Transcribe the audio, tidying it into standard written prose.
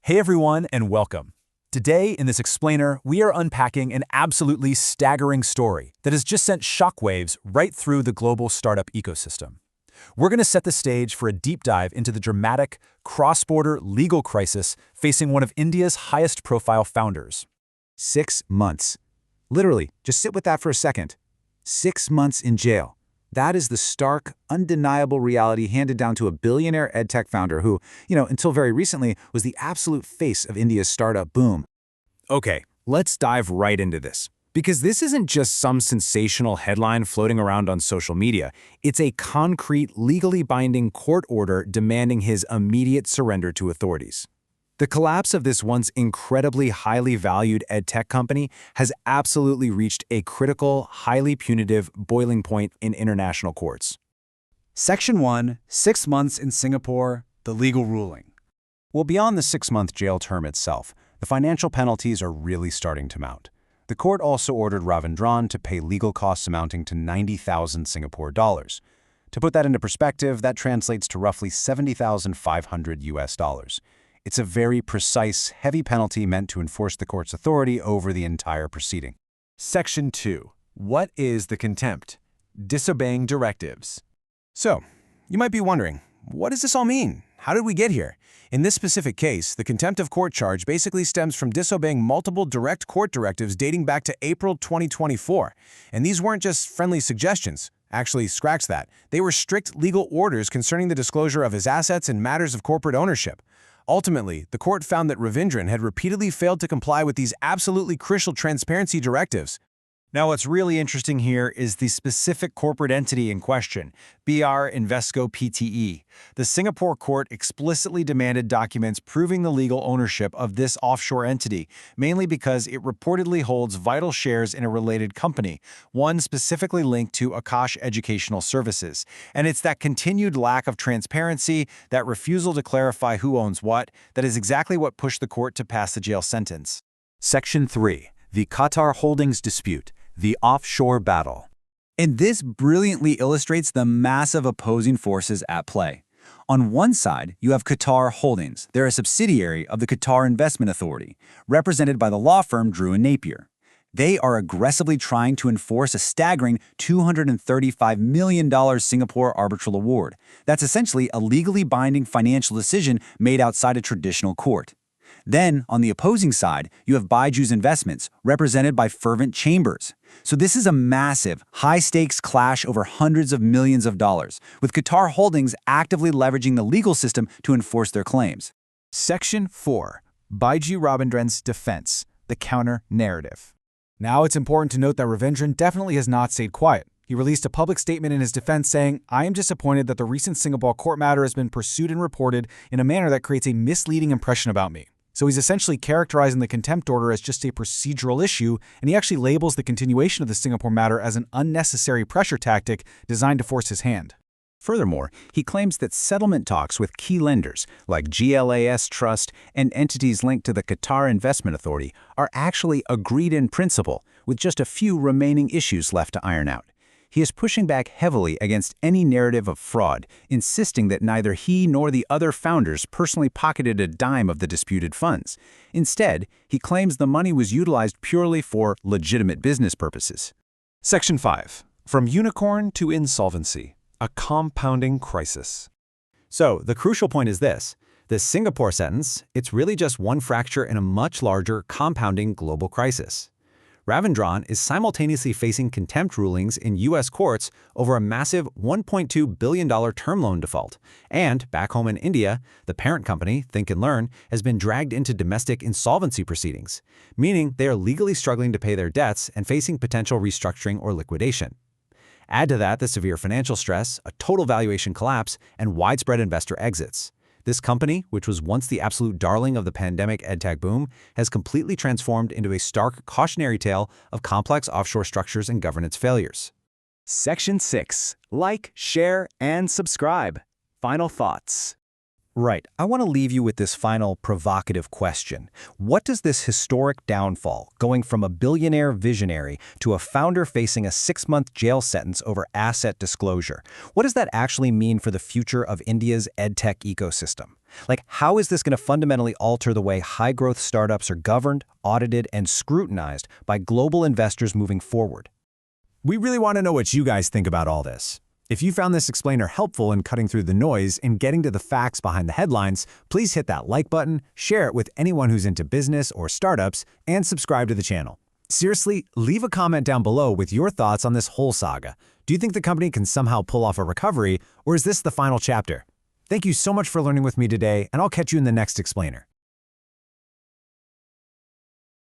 Hey everyone, and welcome. Today, in this explainer, we are unpacking an absolutely staggering story that has just sent shockwaves right through the global startup ecosystem. We're going to set the stage for a deep dive into the dramatic, cross-border legal crisis facing one of India's highest-profile founders. 6 months. Literally, just sit with that for a second. 6 months in jail. That is the stark, undeniable reality handed down to a billionaire edtech founder who, until very recently, was the absolute face of India's startup boom. Okay, let's dive right into this. Because this isn't just some sensational headline floating around on social media. It's a concrete, legally binding court order demanding his immediate surrender to authorities. The collapse of this once incredibly highly valued edtech company has absolutely reached a critical, highly punitive boiling point in international courts. Section 1, 6 months in Singapore, the legal ruling. Well, beyond the 6-month jail term itself, the financial penalties are really starting to mount. The court also ordered Raveendran to pay legal costs amounting to 90,000 Singapore dollars. To put that into perspective, that translates to roughly 70,500 US dollars. It's a very precise, heavy penalty meant to enforce the court's authority over the entire proceeding. Section 2. What is the contempt? Disobeying directives. So, you might be wondering, what does this all mean? How did we get here? In this specific case, the contempt of court charge basically stems from disobeying multiple direct court directives dating back to April 2024. And these weren't just friendly suggestions. Actually, scratch that. They were strict legal orders concerning the disclosure of his assets and matters of corporate ownership. Ultimately, the court found that Raveendran had repeatedly failed to comply with these absolutely crucial transparency directives. Now, what's really interesting here is the specific corporate entity in question, Beeaar Investco Pte. The Singapore court explicitly demanded documents proving the legal ownership of this offshore entity, mainly because it reportedly holds vital shares in a related company, one specifically linked to Akash Educational Services. And it's that continued lack of transparency, that refusal to clarify who owns what, that is exactly what pushed the court to pass the jail sentence. Section 3. The Qatar Holdings Dispute. The offshore battle. And this brilliantly illustrates the massive opposing forces at play. On one side, you have Qatar Holdings. They're a subsidiary of the Qatar Investment Authority, represented by the law firm Drew & Napier. They are aggressively trying to enforce a staggering $235 million Singapore arbitral award. That's essentially a legally binding financial decision made outside a traditional court. Then, on the opposing side, you have BYJU'S Investments, represented by Fervent Chambers. So this is a massive, high-stakes clash over hundreds of millions of dollars, with Qatar Holdings actively leveraging the legal system to enforce their claims. Section 4. Byju Raveendran's defense, the counter-narrative. Now it's important to note that Raveendran definitely has not stayed quiet. He released a public statement in his defense saying, "I am disappointed that the recent Singapore court matter has been pursued and reported in a manner that creates a misleading impression about me." So he's essentially characterizing the contempt order as just a procedural issue, and he actually labels the continuation of the Singapore matter as an unnecessary pressure tactic designed to force his hand. Furthermore, he claims that settlement talks with key lenders like GLAS Trust and entities linked to the Qatar Investment Authority are actually agreed in principle, with just a few remaining issues left to iron out. He is pushing back heavily against any narrative of fraud, insisting that neither he nor the other founders personally pocketed a dime of the disputed funds. Instead, he claims the money was utilized purely for legitimate business purposes. Section 5. From unicorn to insolvency, a compounding crisis. So, the crucial point is this. The Singapore sentence, it's really just one fracture in a much larger, compounding global crisis. Raveendran is simultaneously facing contempt rulings in U.S. courts over a massive $1.2 billion term loan default. And back home in India, the parent company, Think and Learn, has been dragged into domestic insolvency proceedings, meaning they are legally struggling to pay their debts and facing potential restructuring or liquidation. Add to that the severe financial stress, a total valuation collapse, and widespread investor exits. This company, which was once the absolute darling of the pandemic edtech boom, has completely transformed into a stark cautionary tale of complex offshore structures and governance failures. Section 6. Like, share, and subscribe. Final thoughts. Right. I want to leave you with this final provocative question. What does this historic downfall, going from a billionaire visionary to a founder facing a 6-month jail sentence over asset disclosure, what does that actually mean for the future of India's edtech ecosystem? Like, how is this going to fundamentally alter the way high-growth startups are governed, audited, and scrutinized by global investors moving forward? We really want to know what you guys think about all this. If you found this explainer helpful in cutting through the noise and getting to the facts behind the headlines, please hit that like button, share it with anyone who's into business or startups, and subscribe to the channel. Seriously, leave a comment down below with your thoughts on this whole saga. Do you think the company can somehow pull off a recovery, or is this the final chapter? Thank you so much for learning with me today, and I'll catch you in the next explainer.